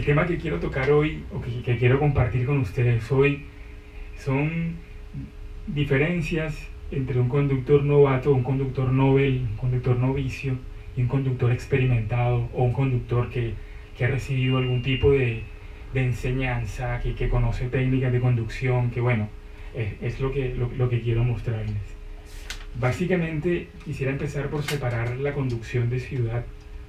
El tema que quiero tocar hoy, o que quiero compartir con ustedes hoy, son diferencias entre un conductor novato, un conductor novel, un conductor novicio y un conductor experimentado o un conductor que ha recibido algún tipo de enseñanza, que conoce técnicas de conducción, que bueno, es lo que quiero mostrarles. Básicamente quisiera empezar por separar la conducción de ciudad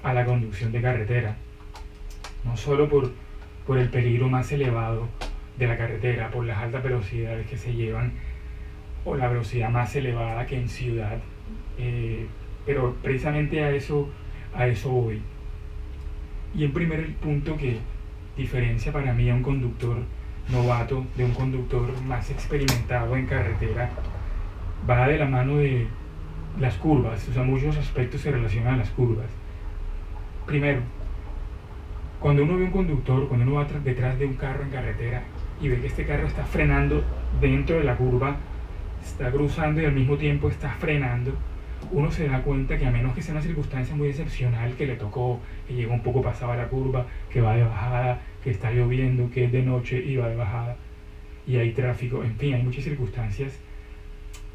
a la conducción de carretera, no solo por el peligro más elevado de la carretera, por las altas velocidades que se llevan o la velocidad más elevada que en ciudad, pero precisamente a eso voy. Y en primer punto que diferencia para mí a un conductor novato de un conductor más experimentado en carretera va de la mano de las curvas, o sea, muchos aspectos se relacionan a las curvas. Primero, cuando uno ve un conductor, cuando uno va detrás de un carro en carretera y ve que este carro está frenando dentro de la curva, está cruzando y al mismo tiempo está frenando, uno se da cuenta que a menos que sea una circunstancia muy excepcional, que le tocó, que llegó un poco pasado a la curva, que va de bajada, que está lloviendo, que es de noche y va de bajada y hay tráfico, en fin, hay muchas circunstancias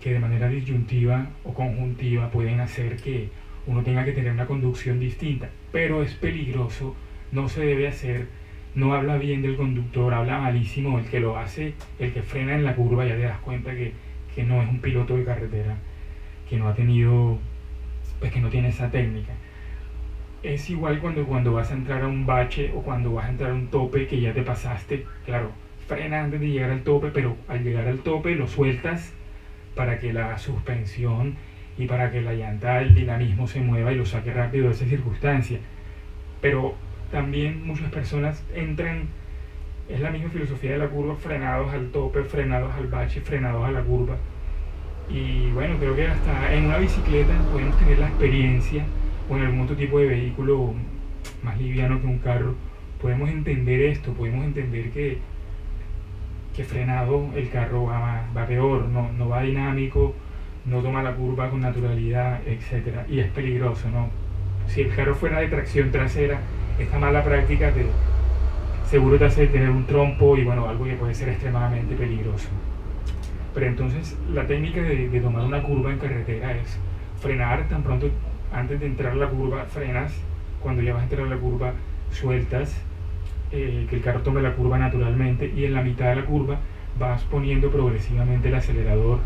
que de manera disyuntiva o conjuntiva pueden hacer que uno tenga que tener una conducción distinta, pero es peligroso, no se debe hacer, no habla bien del conductor, habla malísimo el que lo hace, el que frena en la curva, ya te das cuenta que no es un piloto de carretera, que no ha tenido, pues que no tiene esa técnica. Es igual cuando vas a entrar a un bache o cuando vas a entrar a un tope que ya te pasaste, claro, frena antes de llegar al tope, pero al llegar al tope lo sueltas para que la suspensión y para que la llanta, el dinamismo se mueva y lo saque rápido de esa circunstancia. Pero también muchas personas entran, es la misma filosofía de la curva, frenados al tope, frenados al bache, frenados a la curva. Y bueno, creo que hasta en una bicicleta podemos tener la experiencia, o en algún otro tipo de vehículo más liviano que un carro, podemos entender esto, podemos entender que frenado el carro va peor, no va dinámico, no toma la curva con naturalidad, etc. Y es peligroso, ¿no? Si el carro fuera de tracción trasera, esta mala práctica seguro te hace tener un trompo y bueno, algo que puede ser extremadamente peligroso. Pero entonces la técnica de tomar una curva en carretera es frenar tan pronto, antes de entrar a la curva, frenas, cuando ya vas a entrar a la curva, sueltas, que el carro tome la curva naturalmente y en la mitad de la curva vas poniendo progresivamente el acelerador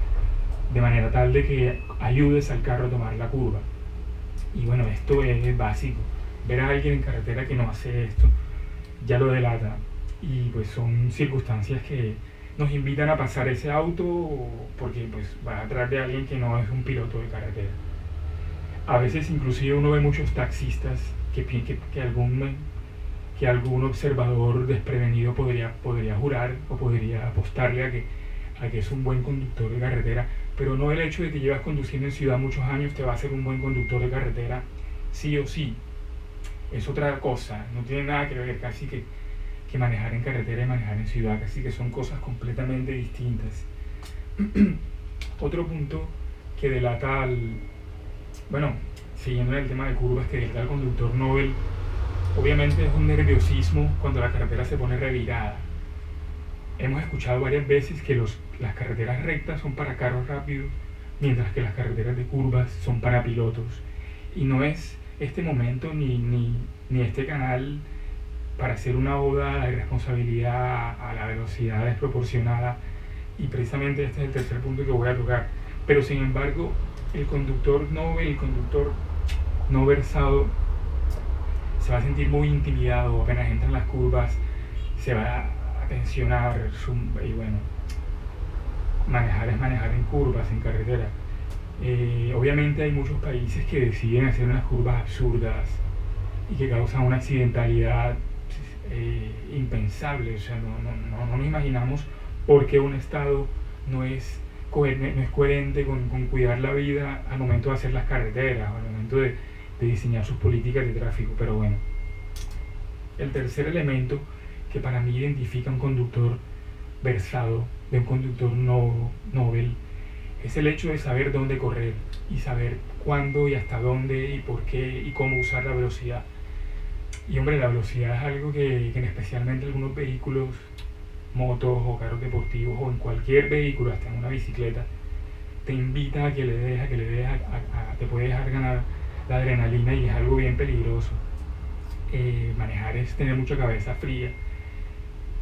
de manera tal de que ayudes al carro a tomar la curva. Y bueno, esto es básico. Ver a alguien en carretera que no hace esto ya lo delata, y pues son circunstancias que nos invitan a pasar ese auto porque pues va atrás de alguien que no es un piloto de carretera. A veces inclusive uno ve muchos taxistas que algún observador desprevenido podría jurar o podría apostarle a que es un buen conductor de carretera, pero no el hecho de que llevas conduciendo en ciudad muchos años te va a hacer un buen conductor de carretera, sí o sí. Es otra cosa, no tiene nada que ver casi que manejar en carretera y manejar en ciudad, casi que son cosas completamente distintas. Otro punto que delata bueno, siguiendo en el tema de curvas, que delata al conductor novel, obviamente es un nerviosismo cuando la carretera se pone revirada. Hemos escuchado varias veces que las carreteras rectas son para carros rápidos, mientras que las carreteras de curvas son para pilotos. Y no es este momento ni este canal para hacer una oda a la irresponsabilidad, a la velocidad desproporcionada, y precisamente este es el tercer punto que voy a tocar. Pero sin embargo, el conductor no versado se va a sentir muy intimidado apenas entra en las curvas, se va a tensionar, y bueno, manejar es manejar en curvas, en carretera. Obviamente hay muchos países que deciden hacer unas curvas absurdas y que causan una accidentalidad impensable. O sea, no nos imaginamos por qué un Estado no es coherente con cuidar la vida al momento de hacer las carreteras, al momento de diseñar sus políticas de tráfico. Pero bueno, el tercer elemento que para mí identifica a un conductor versado de un conductor novel es el hecho de saber dónde correr y saber cuándo y hasta dónde y por qué y cómo usar la velocidad. Y hombre, la velocidad es algo que en especialmente algunos vehículos, motos o carros deportivos o en cualquier vehículo, hasta en una bicicleta, te invita a que le des, te puede dejar ganar la adrenalina y es algo bien peligroso. Manejar es tener mucha cabeza fría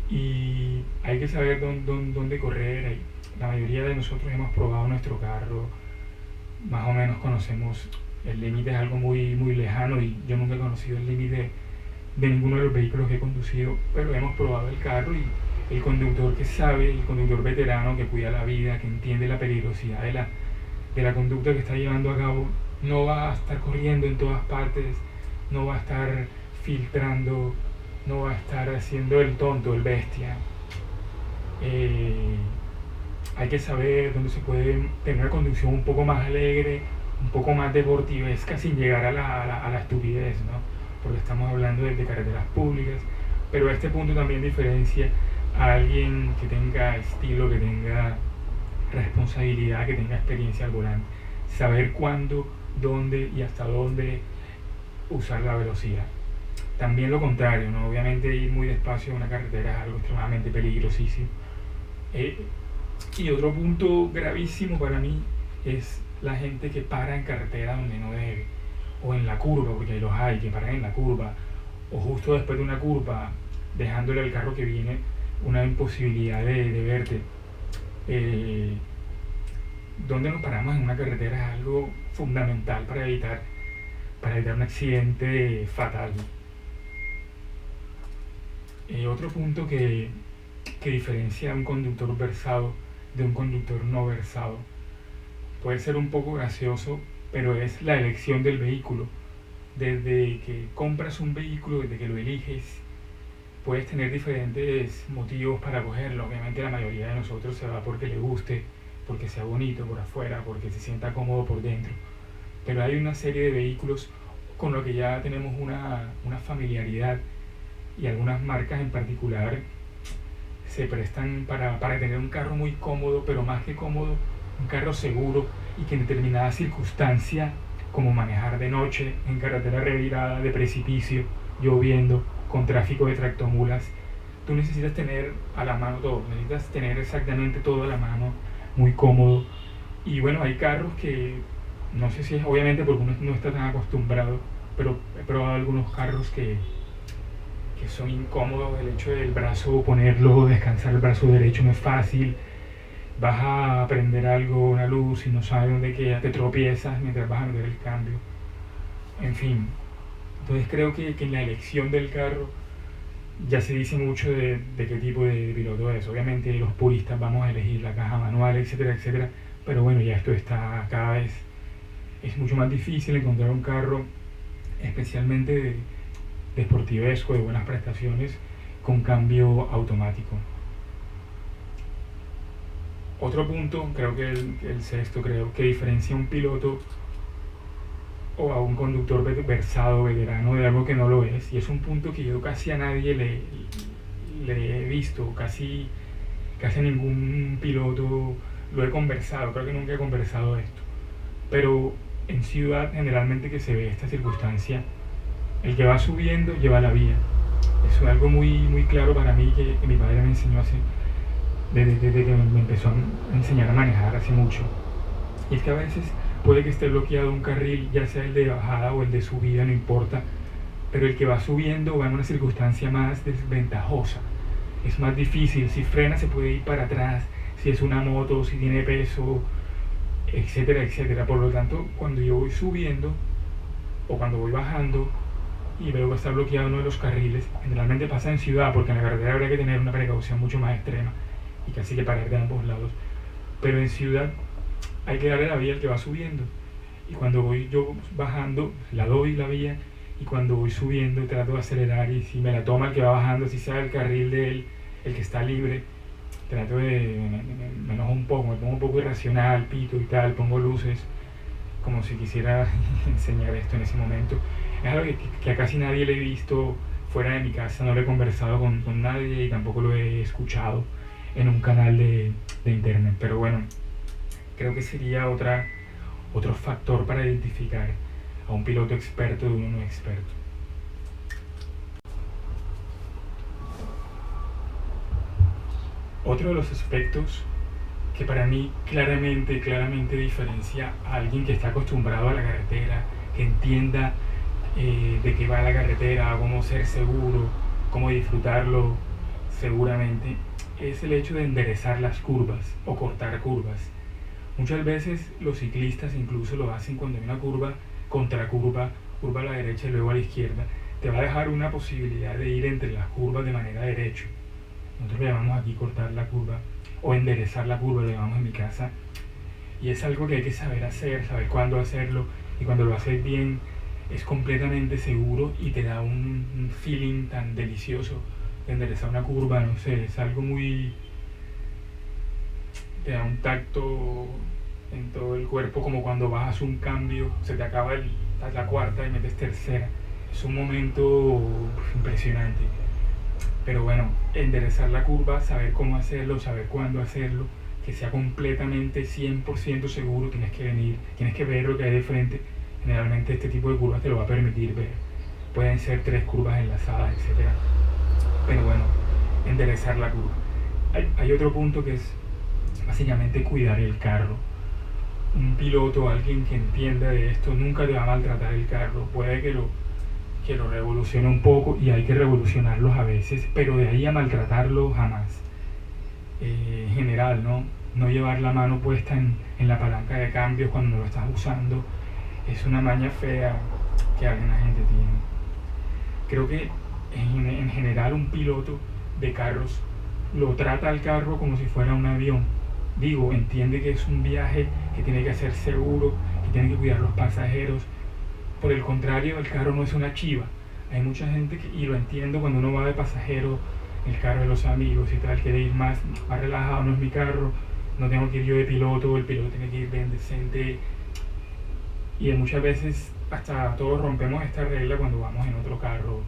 y hay que saber dónde correr. La mayoría de nosotros hemos probado nuestro carro, más o menos conocemos el límite, es algo muy lejano y yo nunca he conocido el límite de ninguno de los vehículos que he conducido, pero hemos probado el carro y el conductor que sabe, el conductor veterano que cuida la vida, que entiende la peligrosidad de la conducta que está llevando a cabo, no va a estar corriendo en todas partes, no va a estar filtrando, no va a estar haciendo el tonto, el bestia. Hay que saber dónde se puede tener una conducción un poco más alegre, un poco más deportivesca sin llegar a la estupidez, ¿no? Porque estamos hablando de carreteras públicas, pero a este punto también diferencia a alguien que tenga estilo, que tenga responsabilidad, que tenga experiencia al volante, saber cuándo, dónde y hasta dónde usar la velocidad. También lo contrario, ¿no? Obviamente ir muy despacio en una carretera es algo extremadamente peligrosísimo. Y otro punto gravísimo para mí es la gente que para en carretera donde no debe, o en la curva, porque los hay que paran en la curva, o justo después de una curva, dejándole al carro que viene una imposibilidad de verte. Donde nos paramos en una carretera es algo fundamental para evitar un accidente fatal. Otro punto que diferencia a un conductor versado de un conductor no versado puede ser un poco gracioso, pero es la elección del vehículo. Desde que compras un vehículo, desde que lo eliges, puedes tener diferentes motivos para cogerlo. Obviamente la mayoría de nosotros se va porque le guste, porque sea bonito por afuera, porque se sienta cómodo por dentro. Pero hay una serie de vehículos con los que ya tenemos una familiaridad y algunas marcas en particular se prestan para tener un carro muy cómodo, pero más que cómodo, un carro seguro y que en determinada circunstancia, como manejar de noche en carretera revirada, de precipicio, lloviendo, con tráfico de tractomulas, tú necesitas tener a la mano todo, necesitas tener exactamente todo a la mano, muy cómodo. Y bueno, hay carros que, no sé si es obviamente porque uno no está tan acostumbrado, pero he probado algunos carros que son incómodos. El hecho del brazo, ponerlo, descansar el brazo derecho no es fácil. Vas a prender algo, una luz y no sabes dónde queda, te tropiezas mientras vas a meter el cambio. En fin, entonces creo que en la elección del carro ya se dice mucho de qué tipo de piloto es. Obviamente los puristas vamos a elegir la caja manual, etcétera, etcétera, pero bueno, ya esto está cada vez, es mucho más difícil encontrar un carro especialmente deportivesco, de buenas prestaciones, con cambio automático. Otro punto, creo que el sexto, creo que diferencia a un piloto o a un conductor versado, veterano, de algo que no lo es, y es un punto que yo casi a nadie le he visto, casi a ningún piloto lo he conversado, creo que nunca he conversado esto, pero en ciudad generalmente que se ve esta circunstancia, el que va subiendo lleva la vía. Eso es algo muy claro para mí que mi padre me enseñó desde que me empezó a enseñar a manejar hace mucho. Y es que a veces puede que esté bloqueado un carril, ya sea el de bajada o el de subida, no importa, pero el que va subiendo va en una circunstancia más desventajosa. Es más difícil, si frena se puede ir para atrás, si es una moto, si tiene peso, etcétera, etcétera. Por lo tanto, cuando yo voy subiendo o cuando voy bajando y veo que está bloqueado uno de los carriles, generalmente pasa en ciudad, porque en la carretera habría que tener una precaución mucho más extrema y casi que parar de ambos lados, pero en ciudad hay que darle la vía al que va subiendo, y cuando voy yo bajando la doy la vía, y cuando voy subiendo trato de acelerar, y si me la toma el que va bajando, si sea el carril de él, el que está libre, trato me enojo un poco, me pongo un poco irracional, pito y tal, pongo luces como si quisiera enseñar esto en ese momento. Es algo que a casi nadie le he visto fuera de mi casa, no lo he conversado con nadie y tampoco lo he escuchado en un canal de internet, pero bueno, creo que sería otro factor para identificar a un piloto experto de uno no experto. Otro de los aspectos que para mí claramente diferencia a alguien que está acostumbrado a la carretera, que entienda de qué va la carretera, cómo ser seguro, cómo disfrutarlo seguramente, es el hecho de enderezar las curvas o cortar curvas. Muchas veces los ciclistas incluso lo hacen cuando hay una curva, contracurva, curva a la derecha y luego a la izquierda. Te va a dejar una posibilidad de ir entre las curvas de manera derecha. Nosotros le llamamos aquí cortar la curva o enderezar la curva, le llamamos en mi casa. Y es algo que hay que saber hacer, saber cuándo hacerlo, y cuando lo haces bien es completamente seguro y te da un feeling tan delicioso de enderezar una curva, no sé, es algo muy... te da un tacto en todo el cuerpo, como cuando bajas un cambio, se te acaba la cuarta y metes tercera. Es un momento impresionante. Pero bueno, enderezar la curva, saber cómo hacerlo, saber cuándo hacerlo, que sea completamente 100% seguro, tienes que ver lo que hay de frente. Generalmente este tipo de curvas te lo va a permitir ver. Pueden ser 3 curvas enlazadas, etc. Pero bueno, enderezar la curva. Hay otro punto que es básicamente cuidar el carro. Un piloto, alguien que entienda de esto, nunca te va a maltratar el carro. Puede que lo revolucione un poco y hay que revolucionarlos a veces, pero de ahí a maltratarlo jamás. En general, no llevar la mano puesta en la palanca de cambios cuando no lo estás usando es una maña fea que alguna gente tiene. Creo que en general un piloto de carros lo trata al carro como si fuera un avión. Digo, entiende que es un viaje que tiene que ser seguro, que tiene que cuidar los pasajeros. Por el contrario, el carro no es una chiva. Hay mucha gente y lo entiendo, cuando uno va de pasajero, el carro de los amigos y tal, quiere ir más relajado, no es mi carro, no tengo que ir yo de piloto, el piloto tiene que ir bien decente. Y muchas veces hasta todos rompemos esta regla cuando vamos en otro carro,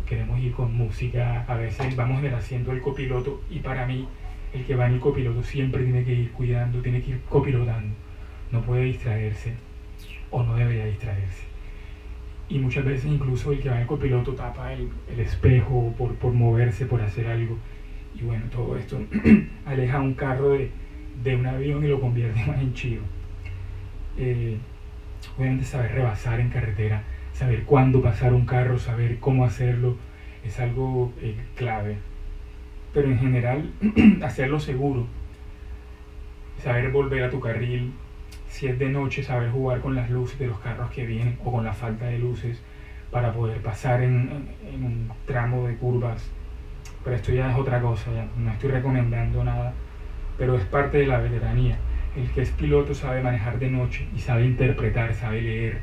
queremos ir con música, a veces vamos en el asiento del copiloto, y para mí el que va en el copiloto siempre tiene que ir cuidando, tiene que ir copilotando, no puede distraerse o no debería distraerse. Y muchas veces incluso el que va en el copiloto tapa el espejo por moverse, por hacer algo. Y bueno, todo esto aleja un carro de un avión y lo convierte más en chivo. Obviamente saber rebasar en carretera, saber cuándo pasar un carro, saber cómo hacerlo, es algo clave. Pero en general, hacerlo seguro, saber volver a tu carril. Si es de noche, saber jugar con las luces de los carros que vienen o con la falta de luces para poder pasar en un tramo de curvas. Pero esto ya es otra cosa, ya no estoy recomendando nada, pero es parte de la veteranía. El que es piloto sabe manejar de noche y sabe interpretar, sabe leer.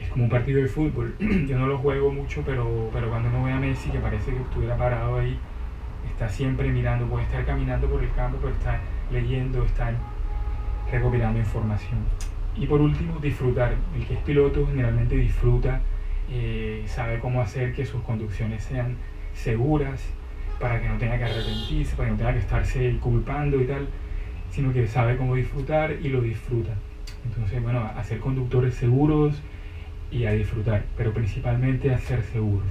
Es como un partido de fútbol. Yo no lo juego mucho, pero cuando uno ve a Messi, que parece que estuviera parado ahí, está siempre mirando, puede estar caminando por el campo, pero está leyendo, está recopilando información. Y por último, disfrutar. El que es piloto generalmente disfruta, sabe cómo hacer que sus conducciones sean seguras, para que no tenga que arrepentirse, para que no tenga que estarse culpando y tal, sino que sabe cómo disfrutar y lo disfruta. Entonces, bueno, a ser conductores seguros y a disfrutar, pero principalmente a ser seguros.